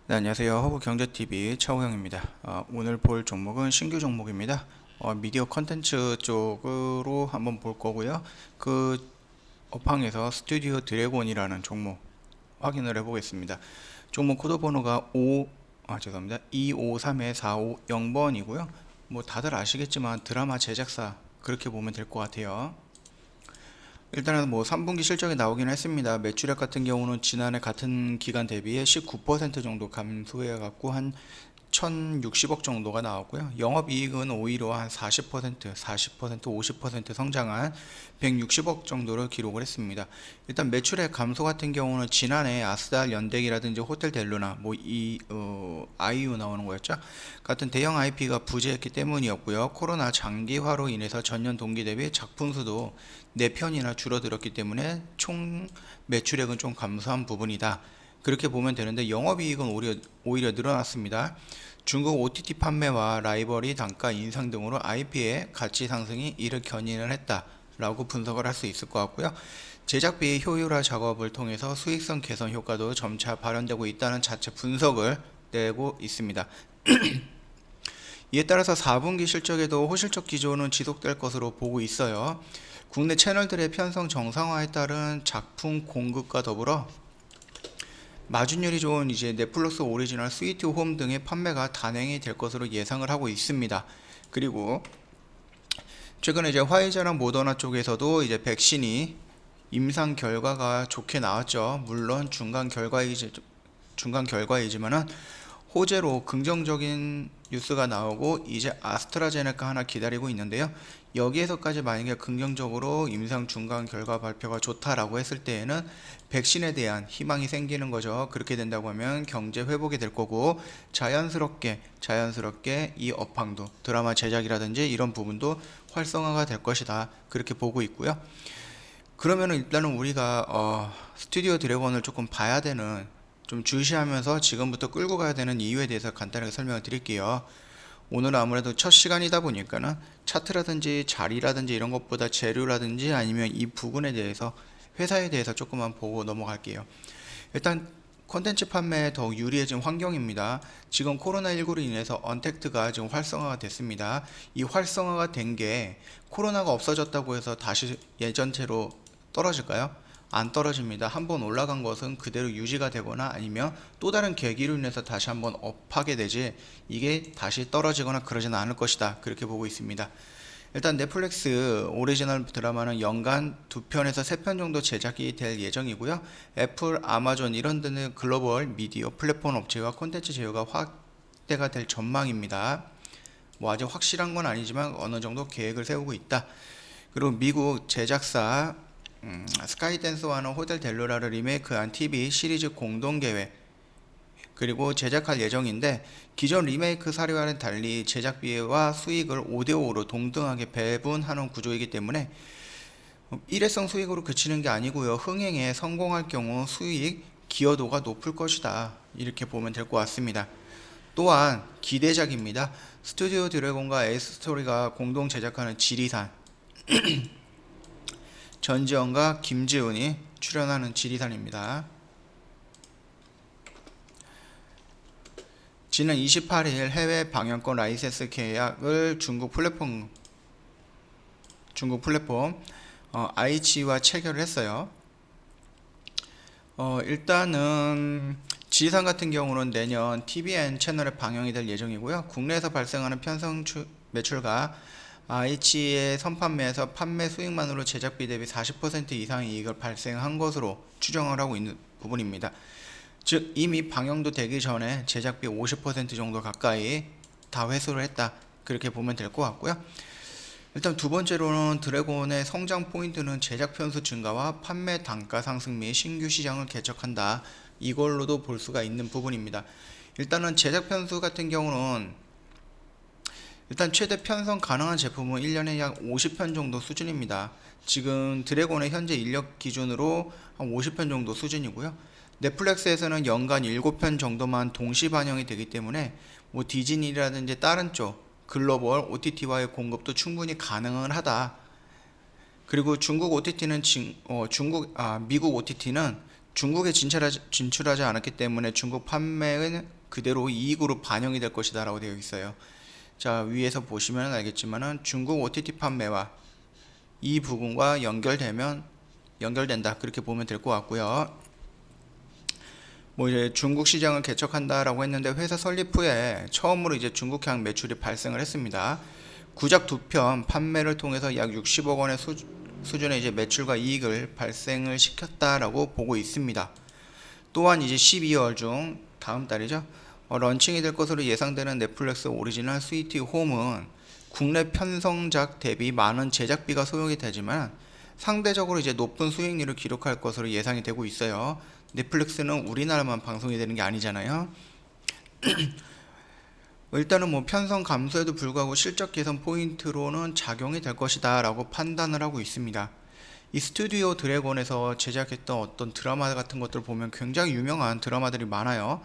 네, 안녕하세요. 허브경제TV 차호영입니다. 오늘 볼 종목은 신규 종목입니다. 미디어 컨텐츠 쪽으로 한번 볼 거고요. 그 업황에서 스튜디오 드래곤이라는 종목 확인을 해보겠습니다. 종목 코드 번호가 253-450번이고요. 뭐 다들 아시겠지만 드라마 제작사 그렇게 보면 될 것 같아요. 일단은 뭐 3분기 실적이 나오긴 했습니다. 매출액 같은 경우는 지난해 같은 기간 대비해 19% 정도 감소해 갖고 한 1060억 정도가 나왔고요. 영업이익은 오히려 한 40%, 50% 성장한 160억 정도를 기록을 했습니다. 일단 매출액 감소 같은 경우는 지난해 아스달, 연대기라든지 호텔 델루나 아이유 나오는 거였죠. 같은 대형 IP가 부재했기 때문이었고요. 코로나 장기화로 인해서 전년 동기 대비 작품 수도 4편이나 줄어들었기 때문에 총 매출액은 좀 감소한 부분이다. 그렇게 보면 되는데 영업이익은 오히려 늘어났습니다. 중국 OTT 판매와 라이벌이 단가 인상 등으로 IP의 가치 상승이 이를 견인을 했다라고 분석을 할 수 있을 것 같고요. 제작비 효율화 작업을 통해서 수익성 개선 효과도 점차 발현되고 있다는 자체 분석을 내고 있습니다. 이에 따라서 4분기 실적에도 호실적 기조는 지속될 것으로 보고 있어요. 국내 채널들의 편성 정상화에 따른 작품 공급과 더불어 마진율이 좋은 이제 넷플릭스 오리지널 스위트 홈 등의 판매가 단행이 될 것으로 예상을 하고 있습니다. 그리고 최근에 이제 화이자랑 모더나 쪽에서도 이제 백신이 임상 결과가 좋게 나왔죠. 물론 중간 결과이지만은 호재로 긍정적인 뉴스가 나오고 이제 아스트라제네카 하나 기다리고 있는데요. 여기에서까지 만약에 긍정적으로 임상 중간 결과 발표가 좋다라고 했을 때에는 백신에 대한 희망이 생기는 거죠. 그렇게 된다고 하면 경제 회복이 될 거고 자연스럽게 이 업황도 드라마 제작이라든지 이런 부분도 활성화가 될 것이다. 그렇게 보고 있고요. 그러면은 일단은 우리가 스튜디오 드래곤을 조금 봐야 되는, 좀 주시하면서 지금부터 끌고 가야 되는 이유에 대해서 간단하게 설명을 드릴게요. 오늘은 아무래도 첫 시간이다 보니까는 차트라든지 자리라든지 이런 것보다 재료라든지 아니면 이 부분에 대해서, 회사에 대해서 조금만 보고 넘어갈게요. 일단 컨텐츠 판매에 더욱 유리해진 환경입니다. 지금 코로나19로 인해서 언택트가 지금 활성화가 됐습니다. 이 활성화가 된 게 코로나가 없어졌다고 해서 다시 예전체로 떨어질까요? 안 떨어집니다. 한번 올라간 것은 그대로 유지가 되거나 아니면 또 다른 계기로 인해서 다시 한번 업하게 되지, 이게 다시 떨어지거나 그러지는 않을 것이다. 그렇게 보고 있습니다. 일단 넷플릭스 오리지널 드라마는 연간 2편에서 3편 정도 제작이 될 예정이고요. 애플, 아마존 이런 등의 글로벌 미디어 플랫폼 업체와 콘텐츠 제휴가 확대가 될 전망입니다. 뭐 아직 확실한 건 아니지만 어느 정도 계획을 세우고 있다. 그리고 미국 제작사 스카이댄스와는 호텔 델루라를 리메이크한 TV 시리즈 공동 계획, 그리고 제작할 예정인데 기존 리메이크 사례와는 달리 제작비와 수익을 5대5로 동등하게 배분하는 구조이기 때문에 일회성 수익으로 그치는 게 아니고요. 흥행에 성공할 경우 수익 기여도가 높을 것이다. 이렇게 보면 될 것 같습니다. 또한 기대작입니다. 스튜디오 드래곤과 에이스스토리가 공동 제작하는 지리산, 전지현과 김지훈이 출연하는 지리산입니다. 지난 28일 해외 방영권 라이센스 계약을 중국 플랫폼 아이치와 체결을 했어요. 일단은 지리산 같은 경우는 내년 TVN 채널에 방영이 될 예정이고요. 국내에서 발생하는 편성 매출과 아이치의 선판매에서 판매 수익만으로 제작비 대비 40% 이상의 이익을 발생한 것으로 추정을 하고 있는 부분입니다. 즉 이미 방영도 되기 전에 제작비 50% 정도 가까이 다 회수를 했다. 그렇게 보면 될 것 같고요. 일단 두 번째로는 드래곤의 성장 포인트는 제작 편수 증가와 판매 단가 상승 및 신규 시장을 개척한다. 이걸로도 볼 수가 있는 부분입니다. 일단은 제작 편수 같은 경우는 일단 최대 편성 가능한 제품은 1년에 약 50편 정도 수준입니다. 지금 드래곤의 현재 인력 기준으로 한 50편 정도 수준이고요. 넷플릭스에서는 연간 7편 정도만 동시 반영이 되기 때문에 뭐 디즈니라든지 다른 쪽 글로벌 OTT와의 공급도 충분히 가능은 하다. 그리고 중국 OTT는 미국 OTT는 중국에 진출하지 않았기 때문에 중국 판매는 그대로 이익으로 반영이 될 것이다 라고 되어 있어요. 자, 위에서 보시면 알겠지만은 중국 OTT 판매와 이 부분과 연결된다 그렇게 보면 될 것 같고요. 뭐 이제 중국 시장을 개척한다라고 했는데 회사 설립 후에 처음으로 이제 중국향 매출이 발생을 했습니다. 구작 두 편 판매를 통해서 약 60억 원의 수준의 이제 매출과 이익을 발생을 시켰다라고 보고 있습니다. 또한 이제 12월 중 다음 달이죠. 런칭이 될 것으로 예상되는 넷플릭스 오리지널 스위트 홈은 국내 편성작 대비 많은 제작비가 소요가 되지만 상대적으로 이제 높은 수익률을 기록할 것으로 예상이 되고 있어요. 넷플릭스는 우리나라만 방송이 되는 게 아니잖아요. 일단은 뭐 편성 감소에도 불구하고 실적 개선 포인트로는 작용이 될 것이다 라고 판단을 하고 있습니다. 이 스튜디오 드래곤에서 제작했던 어떤 드라마 같은 것들을 보면 굉장히 유명한 드라마들이 많아요.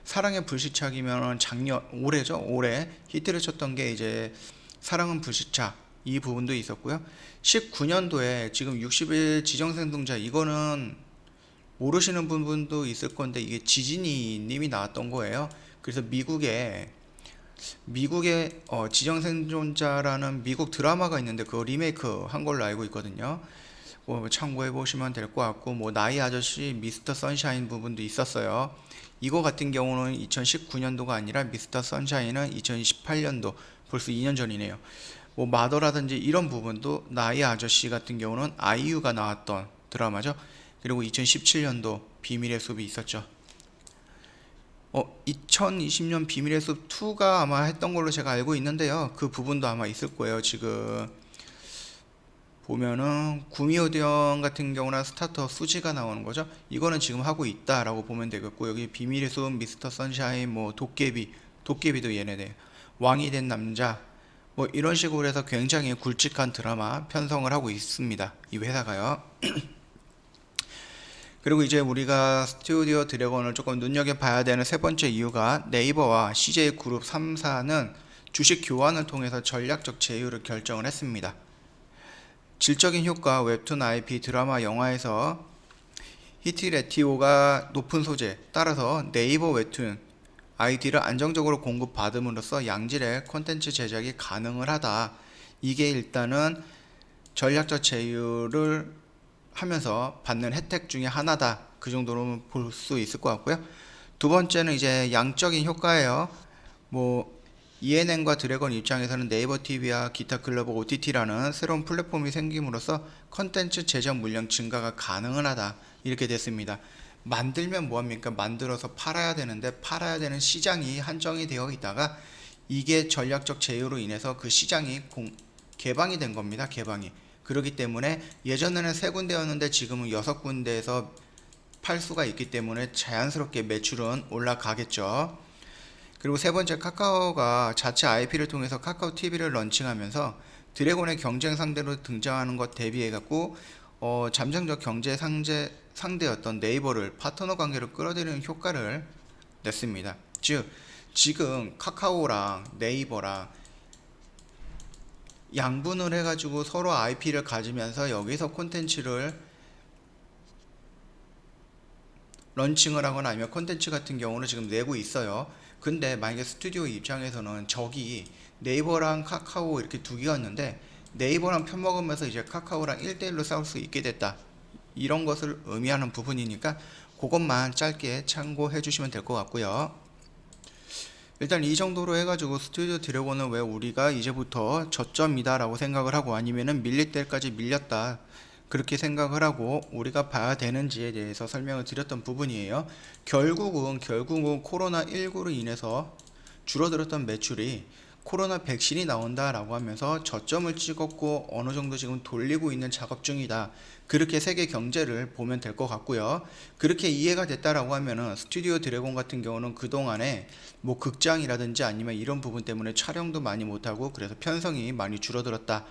사랑의 불시착이면 올해 히트를 쳤던 게 이제 사랑은 불시착 이 부분도 있었고요. 19년도에 지금 60일 지정생동자 이거는 모르시는 부분도 있을 건데 이게 지진이 님이 나왔던 거예요. 그래서 미국의 지정생존자라는 미국 드라마가 있는데 그거 리메이크 한 걸로 알고 있거든요. 참고해 보시면 될 것 같고 뭐 나이 아저씨 미스터 선샤인 부분도 있었어요. 이거 같은 경우는 2019년도가 아니라 미스터 선샤인은 2018년도 벌써 2년 전이네요. 뭐 마더라든지 이런 부분도 나이 아저씨 같은 경우는 아이유가 나왔던 드라마죠. 그리고 2017년도 비밀의 숲이 있었죠. 2020년 비밀의 숲 2가 아마 했던 걸로 제가 알고 있는데요. 그 부분도 아마 있을 거예요. 지금 보면은 구미호대원 같은 경우나 스타터 수지가 나오는 거죠. 이거는 지금 하고 있다라고 보면 되겠고 여기 비밀의 숲, 미스터 선샤인, 뭐 도깨비도 얘네네. 왕이 된 남자 뭐 이런 식으로 해서 굉장히 굵직한 드라마 편성을 하고 있습니다. 이 회사가요. 그리고 이제 우리가 스튜디오 드래곤을 조금 눈여겨봐야 되는 세 번째 이유가 네이버와 CJ그룹 3사는 주식 교환을 통해서 전략적 제휴를 결정을 했습니다. 질적인 효과, 웹툰 IP, 드라마, 영화에서 히트 레티오가 높은 소재, 따라서 네이버 웹툰 ID를 안정적으로 공급받음으로써 양질의 콘텐츠 제작이 가능을 하다. 이게 일단은 전략적 제휴를 하면서 받는 혜택 중에 하나다. 그 정도로 볼 수 있을 것 같고요. 두 번째는 이제 양적인 효과예요. 뭐 ENM과 드래곤 입장에서는 네이버 TV와 기타 글로벌 OTT라는 새로운 플랫폼이 생김으로써 컨텐츠 제작 물량 증가가 가능은 하다. 이렇게 됐습니다. 만들면 뭐합니까? 만들어서 팔아야 되는데 팔아야 되는 시장이 한정이 되어 있다가 이게 전략적 제휴로 인해서 그 시장이 개방이 된 겁니다. 개방이. 그렇기 때문에 예전에는 3군데였는데 지금은 6군데에서 팔 수가 있기 때문에 자연스럽게 매출은 올라가겠죠. 그리고 세 번째, 카카오가 자체 IP를 통해서 카카오 TV를 런칭하면서 드래곤의 경쟁 상대로 등장하는 것 대비해 갖고 잠정적 경제 상대였던 네이버를 파트너 관계로 끌어들이는 효과를 냈습니다. 즉 지금 카카오랑 네이버랑 양분을 해가지고 서로 IP를 가지면서 여기서 콘텐츠를 런칭을 하거나 아니면 콘텐츠 같은 경우는 지금 내고 있어요. 근데 만약에 스튜디오 입장에서는 적이 네이버랑 카카오 이렇게 두 개가 있는데 네이버랑 편먹으면서 이제 카카오랑 1대1로 싸울 수 있게 됐다. 이런 것을 의미하는 부분이니까 그것만 짧게 참고해 주시면 될 것 같고요. 일단 이 정도로 해가지고 스튜디오 드래곤은 왜 우리가 이제부터 저점이다 라고 생각을 하고 아니면은 밀릴 때까지 밀렸다 그렇게 생각을 하고 우리가 봐야 되는지에 대해서 설명을 드렸던 부분이에요. 결국은 코로나19로 인해서 줄어들었던 매출이 코로나 백신이 나온다 라고 하면서 저점을 찍었고 어느 정도 지금 돌리고 있는 작업 중이다. 그렇게 세계 경제를 보면 될 것 같고요. 그렇게 이해가 됐다라고 하면은 스튜디오 드래곤 같은 경우는 그동안에 뭐 극장이라든지 아니면 이런 부분 때문에 촬영도 많이 못하고 그래서 편성이 많이 줄어들었다.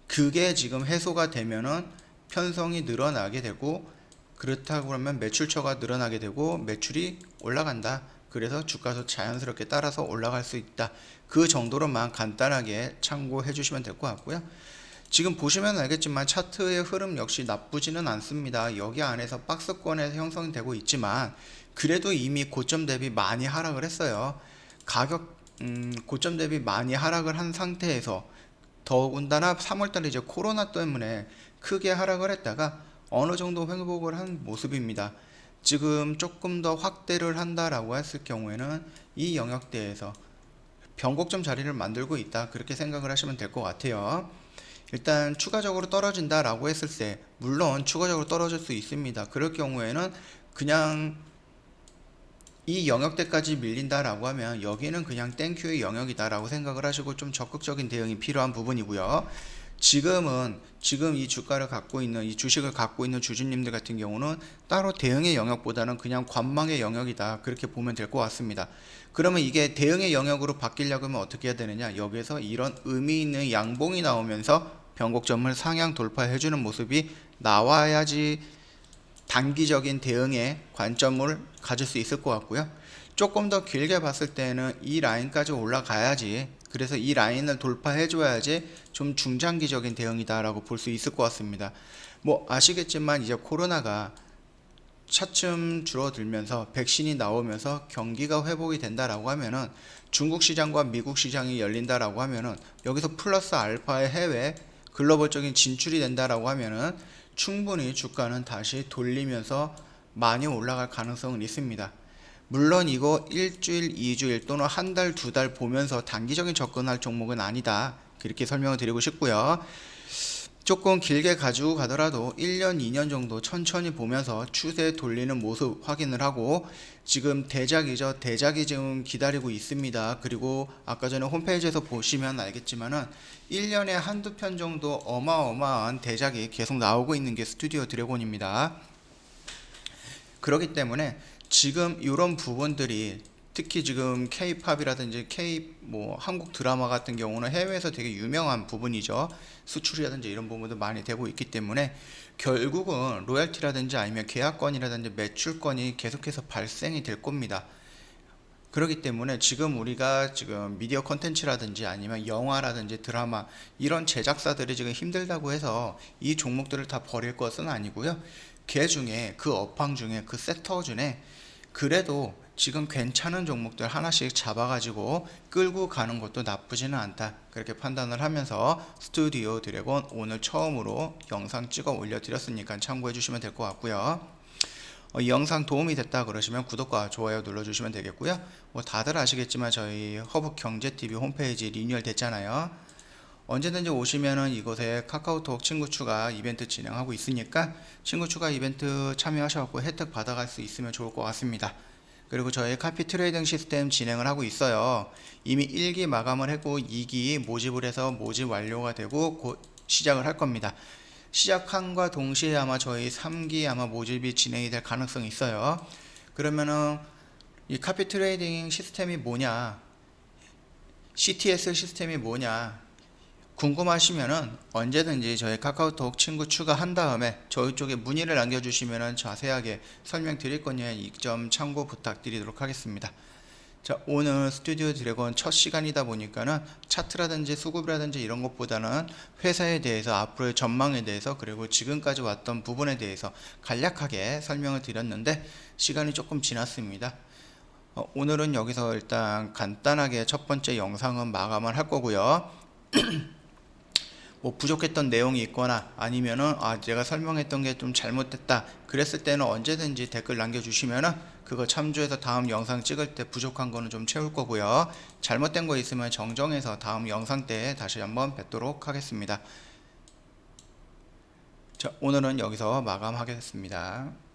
그게 지금 해소가 되면은 편성이 늘어나게 되고 그렇다고 그러면 매출처가 늘어나게 되고 매출이 올라간다. 그래서 주가도 자연스럽게 따라서 올라갈 수 있다. 그 정도로만 간단하게 참고해 주시면 될 것 같고요. 지금 보시면 알겠지만 차트의 흐름 역시 나쁘지는 않습니다. 여기 안에서 박스권에서 형성되고 있지만 그래도 이미 고점 대비 많이 하락을 했어요. 가격 고점 대비 많이 하락을 한 상태에서 더군다나 3월달에 이제 코로나 때문에 크게 하락을 했다가 어느 정도 회복을 한 모습입니다. 지금 조금 더 확대를 한다라고 했을 경우에는 이 영역대에서 변곡점 자리를 만들고 있다, 그렇게 생각을 하시면 될 것 같아요. 일단 추가적으로 떨어진다라고 했을 때 물론 추가적으로 떨어질 수 있습니다. 그럴 경우에는 그냥 이 영역대까지 밀린다라고 하면 여기는 그냥 땡큐의 영역이다라고 생각을 하시고 좀 적극적인 대응이 필요한 부분이고요. 지금 이 주가를 갖고 있는, 이 주식을 갖고 있는 주주님들 같은 경우는 따로 대응의 영역보다는 그냥 관망의 영역이다, 그렇게 보면 될 것 같습니다. 그러면 이게 대응의 영역으로 바뀌려고 하면 어떻게 해야 되느냐, 여기에서 이런 의미 있는 양봉이 나오면서 변곡점을 상향 돌파해주는 모습이 나와야지 단기적인 대응의 관점을 가질 수 있을 것 같고요. 조금 더 길게 봤을 때는 이 라인까지 올라가야지, 그래서 이 라인을 돌파해 줘야지 좀 중장기적인 대응이다라고 볼 수 있을 것 같습니다. 뭐 아시겠지만 이제 코로나가 차츰 줄어들면서 백신이 나오면서 경기가 회복이 된다라고 하면은 중국 시장과 미국 시장이 열린다라고 하면은 여기서 플러스 알파의 해외 글로벌적인 진출이 된다라고 하면은 충분히 주가는 다시 돌리면서 많이 올라갈 가능성은 있습니다. 물론 이거 일주일, 2주일 또는 한 달, 두 달 보면서 단기적인 접근할 종목은 아니다, 그렇게 설명을 드리고 싶고요. 조금 길게 가지고 가더라도 1년, 2년 정도 천천히 보면서 추세 돌리는 모습 확인을 하고, 지금 대작이죠. 대작이 지금 기다리고 있습니다. 그리고 아까 전에 홈페이지에서 보시면 알겠지만은 1년에 한두 편 정도 어마어마한 대작이 계속 나오고 있는 게 스튜디오 드래곤입니다. 그렇기 때문에 지금 이런 부분들이 특히 지금 K-팝이라든지 한국 드라마 같은 경우는 해외에서 되게 유명한 부분이죠. 수출이라든지 이런 부분도 많이 되고 있기 때문에 결국은 로열티라든지 아니면 계약권이라든지 매출권이 계속해서 발생이 될 겁니다. 그렇기 때문에 지금 우리가 지금 미디어 컨텐츠라든지 아니면 영화라든지 드라마 이런 제작사들이 지금 힘들다고 해서 이 종목들을 다 버릴 것은 아니고요. 그 중에 그 업황 중에 그 섹터 중에 그래도 지금 괜찮은 종목들 하나씩 잡아가지고 끌고 가는 것도 나쁘지는 않다, 그렇게 판단을 하면서 스튜디오 드래곤 오늘 처음으로 영상 찍어 올려드렸으니까 참고해 주시면 될 것 같고요. 이 영상 도움이 됐다 그러시면 구독과 좋아요 눌러주시면 되겠고요. 뭐 다들 아시겠지만 저희 허브경제TV 홈페이지 리뉴얼 됐잖아요. 언제든지 오시면은 이곳에 카카오톡 친구 추가 이벤트 진행하고 있으니까 친구 추가 이벤트 참여하셔서 혜택 받아갈 수 있으면 좋을 것 같습니다. 그리고 저희 카피 트레이딩 시스템 진행을 하고 있어요. 이미 1기 마감을 했고 2기 모집을 해서 모집 완료가 되고 곧 시작을 할 겁니다. 시작함과 동시에 아마 저희 3기 아마 모집이 진행이 될 가능성이 있어요. 그러면은 이 카피 트레이딩 시스템이 뭐냐, CTS 시스템이 뭐냐 궁금하시면은 언제든지 저희 카카오톡 친구 추가한 다음에 저희 쪽에 문의를 남겨주시면은 자세하게 설명드릴 거니까 이 점 참고 부탁드리도록 하겠습니다. 자, 오늘 스튜디오 드래곤 첫 시간이다 보니까는 차트라든지 수급이라든지 이런 것보다는 회사에 대해서 앞으로의 전망에 대해서 그리고 지금까지 왔던 부분에 대해서 간략하게 설명을 드렸는데 시간이 조금 지났습니다. 오늘은 여기서 일단 간단하게 첫 번째 영상은 마감을 할 거고요. 뭐 부족했던 내용이 있거나 아니면은 제가 설명했던 게 좀 잘못됐다 그랬을 때는 언제든지 댓글 남겨주시면은 그거 참조해서 다음 영상 찍을 때 부족한 거는 좀 채울 거고요. 잘못된 거 있으면 정정해서 다음 영상 때 다시 한번 뵙도록 하겠습니다. 자, 오늘은 여기서 마감하겠습니다.